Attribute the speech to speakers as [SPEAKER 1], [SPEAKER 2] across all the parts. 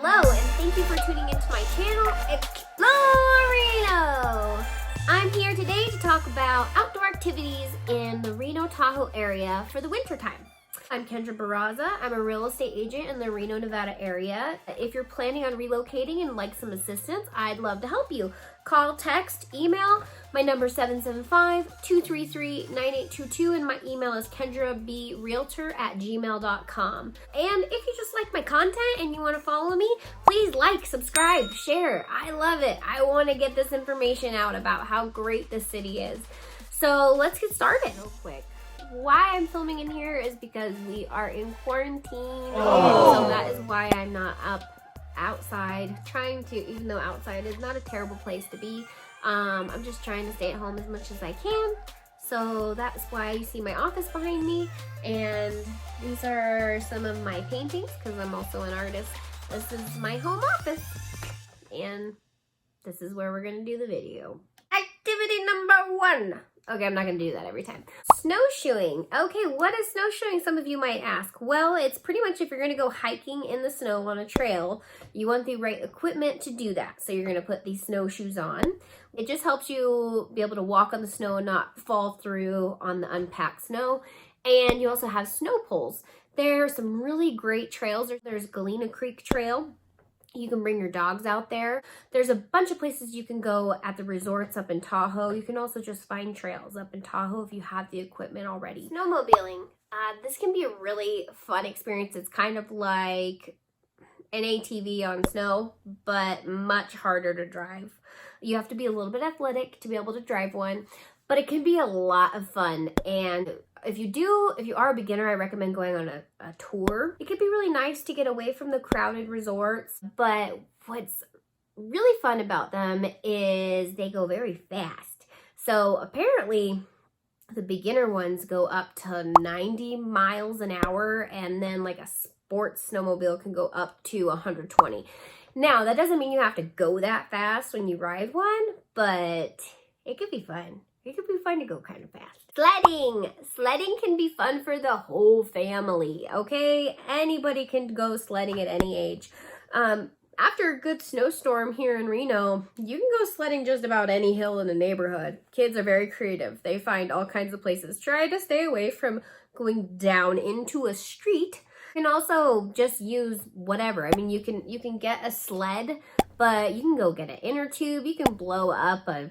[SPEAKER 1] Hello, and thank you for tuning into my channel, Explore Reno. I'm here today to talk about outdoor activities in the Reno Tahoe area for the winter time. I'm Kendra Barraza. I'm a real estate agent in the Reno, Nevada area. If you're planning on relocating and like some assistance, I'd love to help you. Call, text, email. My number is 775-233-9822 and my email is kendrabrealtor@gmail.com. And if you just like my content and you want to follow me, please like, subscribe, share. I love it. I want to get this information out about how great this city is. So let's get started real quick. Why I'm filming in here is because we are in quarantine. So that is why I'm not outside trying to, even though outside is not a terrible place to be. I'm just trying to stay at home as much as I can. So that's why you see my office behind me. And these are some of my paintings because I'm also an artist. This is my home office. And this is where we're going to do the video. Activity number 1. Okay, I'm not going to do that every time. Snowshoeing. Okay, what is snowshoeing, some of you might ask? Well, it's pretty much if you're going to go hiking in the snow on a trail, you want the right equipment to do that. So you're going to put these snowshoes on. It just helps you be able to walk on the snow and not fall through on the unpacked snow. And you also have snow poles. There are some really great trails. There's Galena Creek Trail. You can bring your dogs out there. There's a bunch of places you can go at the resorts up in Tahoe. You can also just find trails up in Tahoe if you have the equipment already. Snowmobiling. This can be a really fun experience. It's kind of like an ATV on snow, but much harder to drive. You have to be a little bit athletic to be able to drive one, but it can be a lot of fun. And if you are a beginner, I recommend going on a tour. It could be really nice to get away from the crowded resorts, but what's really fun about them is they go very fast. So apparently the beginner ones go up to 90 miles an hour, and then like a sports snowmobile can go up to 120. Now, that doesn't mean you have to go that fast when you ride one, but it could be fun. It could be fun to go kind of fast. Sledding. Sledding can be fun for the whole family, okay? Anybody can go sledding at any age. After a good snowstorm here in Reno, you can go sledding just about any hill in the neighborhood. Kids are very creative. They find all kinds of places. Try to stay away from going down into a street. You can also just use whatever. I mean, you can get a sled, but you can go get an inner tube. You can blow up a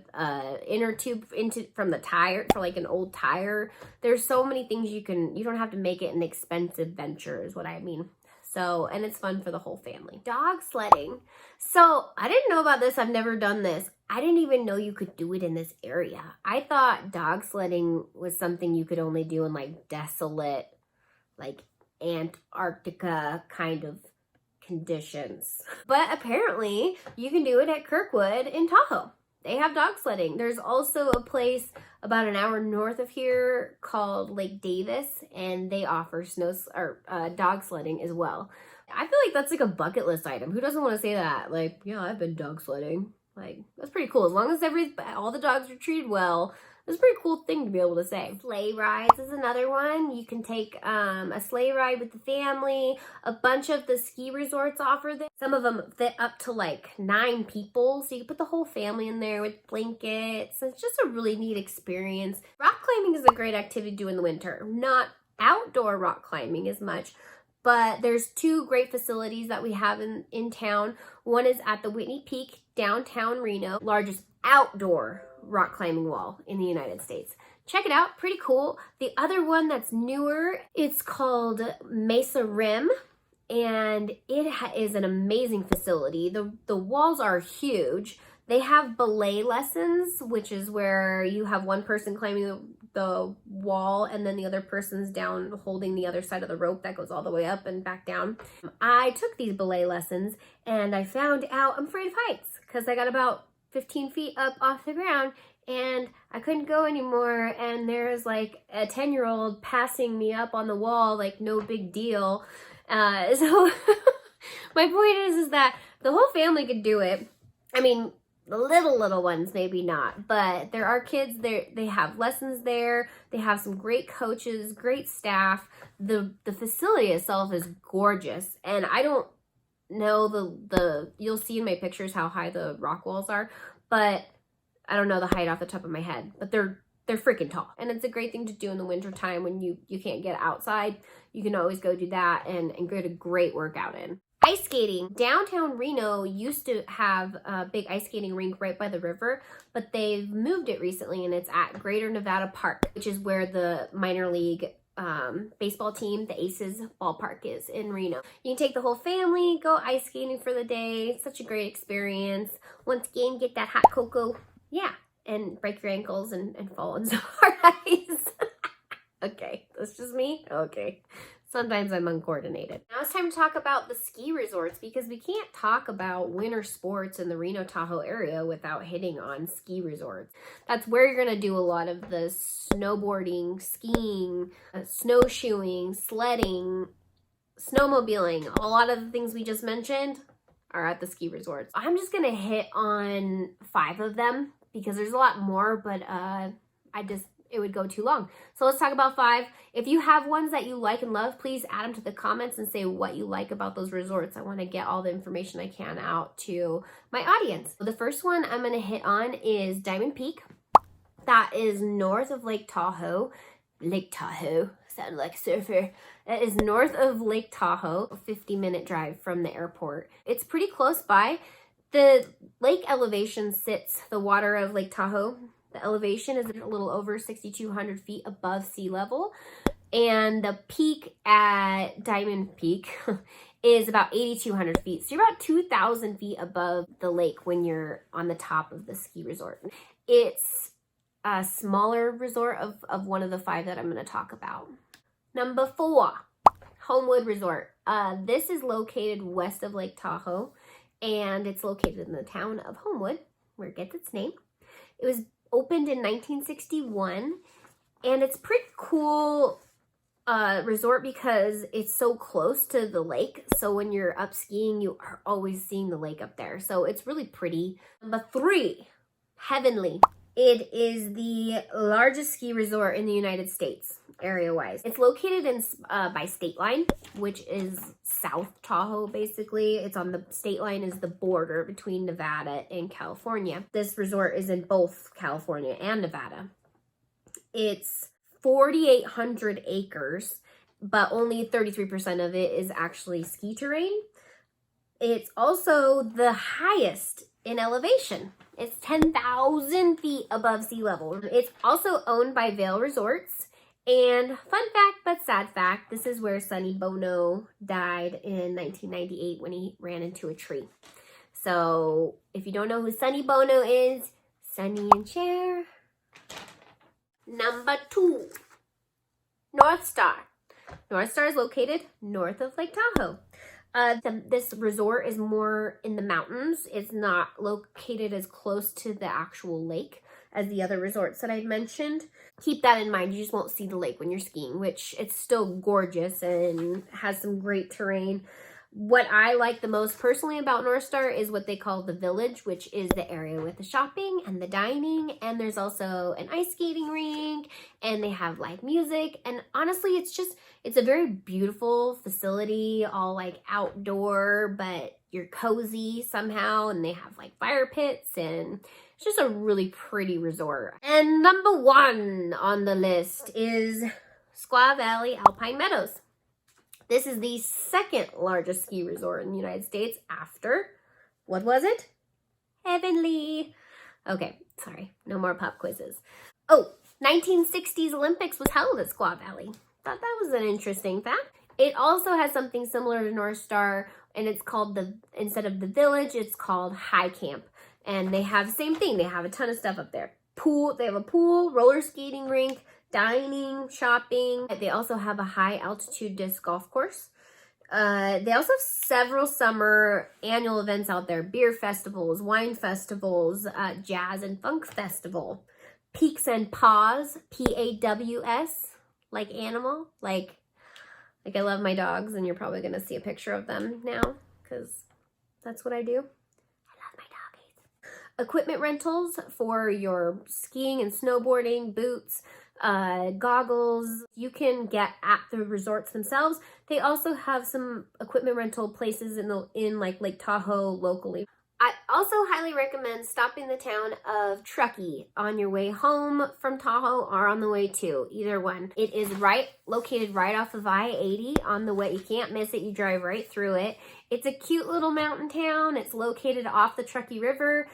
[SPEAKER 1] inner tube from the tire for like an old tire. There's so many things you don't have to make it an expensive venture is what I mean. So, and it's fun for the whole family. Dog sledding. So I didn't know about this. I've never done this. I didn't even know you could do it in this area. I thought dog sledding was something you could only do in like desolate, like Antarctica kind of conditions. But apparently you can do it at Kirkwood in Tahoe. They have dog sledding. There's also a place about an hour north of here called Lake Davis, and they offer dog sledding as well. I feel like that's like a bucket list item. Who doesn't want to say that? Like, yeah, I've been dog sledding. Like, that's pretty cool. As long as all the dogs are treated well, it's a pretty cool thing to be able to say. Sleigh rides is another one. You can take a sleigh ride with the family. A bunch of the ski resorts offer this. Some of them fit up to like 9 people. So you can put the whole family in there with blankets. It's just a really neat experience. Rock climbing is a great activity to do in the winter. Not outdoor rock climbing as much, but there's 2 great facilities that we have in town. One is at the Whitney Peak, downtown Reno, largest outdoor rock climbing wall in the United States. Check it out, pretty cool. The other one that's newer, it's called Mesa Rim, and it is an amazing facility. The walls are huge. They have belay lessons, which is where you have one person climbing the wall and then the other person's down holding the other side of the rope that goes all the way up and back down. I took these belay lessons and I found out I'm afraid of heights because I got about 15 feet up off the ground and I couldn't go anymore, and there's like a 10-year-old passing me up on the wall like no big deal. So my point is that the whole family could do it. I mean, the little ones maybe not, but there are kids there. They have lessons there. They have some great coaches, great staff. The facility itself is gorgeous, and I don't know you'll see in my pictures how high the rock walls are, but I don't know the height off the top of my head, but they're freaking tall. And it's a great thing to do in the winter time when you can't get outside. You can always go do that and get a great workout in. Ice skating. Downtown Reno used to have a big ice skating rink right by the river, but they've moved it recently, and it's at Greater Nevada Park, which is where the minor league baseball team, the Aces ballpark, is in Reno. You can take the whole family, go ice skating for the day. It's such a great experience. Once again, get that hot cocoa. Yeah. And break your ankles and fall in some hard ice. Okay, that's just me? Okay. Sometimes I'm uncoordinated. Now it's time to talk about the ski resorts, because we can't talk about winter sports in the Reno Tahoe area without hitting on ski resorts. That's where you're going to do a lot of the snowboarding, skiing, snowshoeing, sledding, snowmobiling. A lot of the things we just mentioned are at the ski resorts. I'm just going to hit on 5 of them, because there's a lot more, but it would go too long. So let's talk about 5. If you have ones that you like and love, please add them to the comments and say what you like about those resorts. I want to get all the information I can out to my audience. The first one I'm going to hit on is Diamond Peak. That is north of Lake Tahoe. Lake Tahoe. Sounded like a surfer. It is north of Lake Tahoe, a 50-minute drive from the airport. It's pretty close by. The lake elevation sits, the water of Lake Tahoe, the elevation is a little over 6,200 feet above sea level. And the peak at Diamond Peak is about 8,200 feet. So you're about 2,000 feet above the lake when you're on the top of the ski resort. It's a smaller resort of one of the 5 that I'm going to talk about. Number 4, Homewood Resort. This is located west of Lake Tahoe, and it's located in the town of Homewood, where it gets its name. It was opened in 1961, and it's pretty cool resort because it's so close to the lake. So when you're up skiing, you are always seeing the lake up there. So it's really pretty. Number 3, Heavenly. It is the largest ski resort in the United States, area-wise. It's located in by State Line, which is South Tahoe, basically. It's on the state line is the border between Nevada and California. This resort is in both California and Nevada. It's 4,800 acres, but only 33% of it is actually ski terrain. It's also the highest in elevation. It's 10,000 feet above sea level. It's also owned by Vail Resorts. And fun fact, but sad fact, this is where Sonny Bono died in 1998 when he ran into a tree. So if you don't know who Sonny Bono is, Sonny and Cher. Number 2, Northstar. Northstar is located north of Lake Tahoe. This resort is more in the mountains. It's not located as close to the actual lake as the other resorts that I mentioned. Keep that in mind. You just won't see the lake when you're skiing, which it's still gorgeous and has some great terrain. What I like the most personally about Northstar is what they call the village, which is the area with the shopping and the dining. And there's also an ice skating rink, and they have live music. And honestly, it's a very beautiful facility, all like outdoor, but you're cozy somehow. And they have like fire pits, and it's just a really pretty resort. And number 1 on the list is Squaw Valley Alpine Meadows. This is the 2nd largest ski resort in the United States after, what was it? Heavenly. Okay, sorry, no more pop quizzes. Oh, 1960s Olympics was held at Squaw Valley. Thought that was an interesting fact. It also has something similar to Northstar, and it's called instead of the village, it's called High Camp. And they have the same thing. They have a ton of stuff up there. They have a pool, roller skating rink, dining, shopping. They also have a high altitude disc golf course. They also have several summer annual events out there. Beer festivals, wine festivals, jazz and funk festival. Peaks and Paws, P-A-W-S, like animal. Like I love my dogs, and you're probably going to see a picture of them now because that's what I do. Equipment rentals for your skiing and snowboarding, boots, goggles you can get at the resorts themselves. They also have some equipment rental places in like Lake Tahoe locally. I also highly recommend stopping the town of Truckee on your way home from Tahoe or on the way to, either one. It is located right off of I-80 on the way. You can't miss it. You drive right through it. It's a cute little mountain town. It's located off the Truckee River.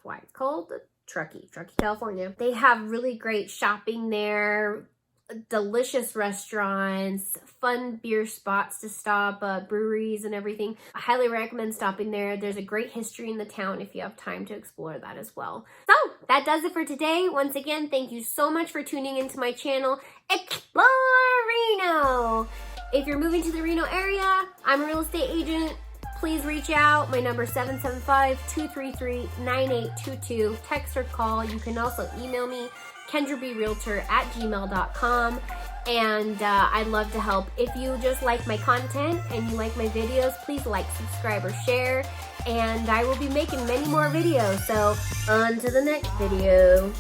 [SPEAKER 1] Why it's called Truckee, California. They have really great shopping there, delicious restaurants, fun beer spots to stop, breweries and everything. I highly recommend stopping there. There's a great history in the town if you have time to explore that as well. So that does it for today. Once again, thank you so much for tuning into my channel, Explore Reno. If you're moving to the Reno area, I'm a real estate agent. Please reach out. My number is 775-233-9822. Text or call. You can also email me, kendrabrealtor@gmail.com, and I'd love to help. If you just like my content and you like my videos, please like, subscribe, or share, and I will be making many more videos. So on to the next video.